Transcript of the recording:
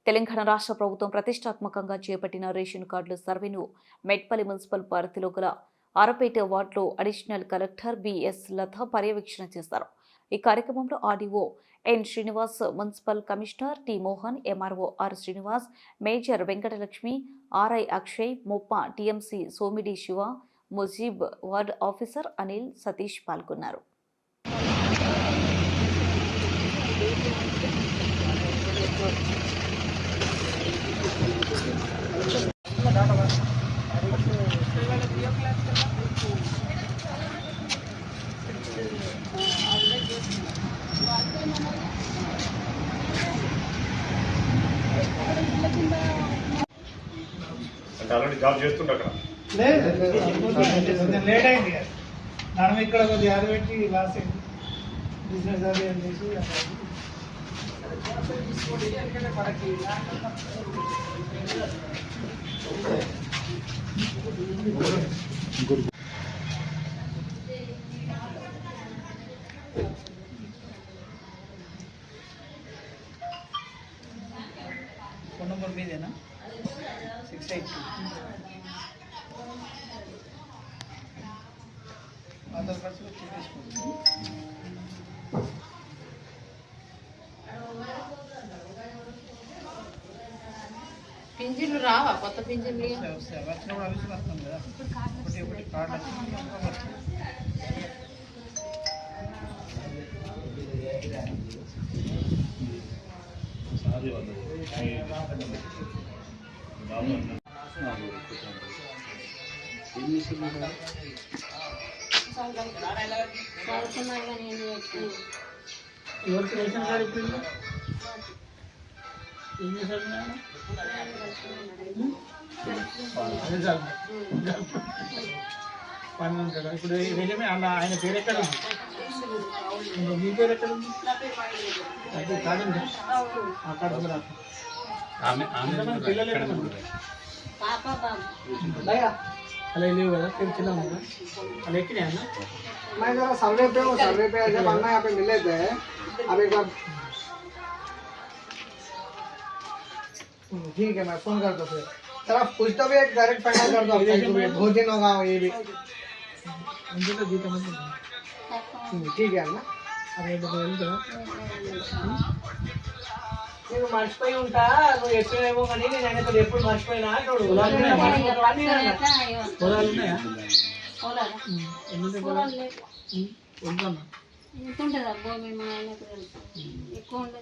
తెలంగాణ రాష్ట్ర ప్రభుత్వం ప్రతిష్టాత్మకంగా చేపట్టిన రేషన్ కార్డుల సర్వేను మెట్పల్లి మున్సిపల్ పరిధిలో గల ఆరపేట వార్డులో అడిషనల్ కలెక్టర్ బిఎస్ లత పర్యవేక్షణ చేశారు. ఈ కార్యక్రమంలో RDO N Srinivas, municipal commissioner T Mohan, MRO R Srinivas, major Venkatalakshmi, RI Akshay, ముప్ప టీఎంసీ సోమిడి శివ, ముజీబ్, వార్డ్ ఆఫీసర్ అనిల్, సతీష్ పాల్గొన్నారు. ఆల్రెడీ జాబ్ చేస్తుండే అక్కడ కొంచెం లేట్ అయింది కదా మనం ఇక్కడ కొద్దిగా అది పెట్టి లాస్ అయింది బిజినెస్ అది అని చేసి ఫోన్ నెంబర్ మీదేనా 682 ఆధార్ కార్డ్స్ తీసుకోండి. పింఛన్లు రావా? కొత్త పింఛన్లు వచ్చినప్పుడు అవి వస్తాం కదా, ఒకటి కార్డు వచ్చింది. ఎవరికి రేషన్ కార్డు ఇప్పింది? ఏం చేశారు? పని ఉంటాడు ఇప్పుడు నిజమే. అలా ఆయన పేరు ఎక్కడ ఉంది? మీ పేరు ఎక్కడ ఉంది? అది కార్డు ఉంది. ఆ కార్డు పిల్లలు ఎక్కడ ఉన్నారు? అలా లేవు కదా, చిన్న అలా ఎక్కినాయి అన్న. मैं जरा सर्वे पे हूँ, सर्वे पे जब आना यहाँ पे मिले थे, अब एक बार ठीक है, मैं फोन कर दो फिर सर, आप कुछ तो भी एक डायरेक्ट फाइनल कर दो, बहुत दिन होगा ये भी। मुझे तो जीता ठीक है ना, అరే నేను మర్చిపోయి ఉంటా, నువ్వు ఎప్పుడేమో కానీ నేను ఆయన ఎప్పుడు మర్చిపోయినా అంటాడు. పొలాలు ఉన్నాయా? ఎంత ఉంటుందా భూమి? మా ఆయనకు తెలుసు ఎక్కువ ఉండదు.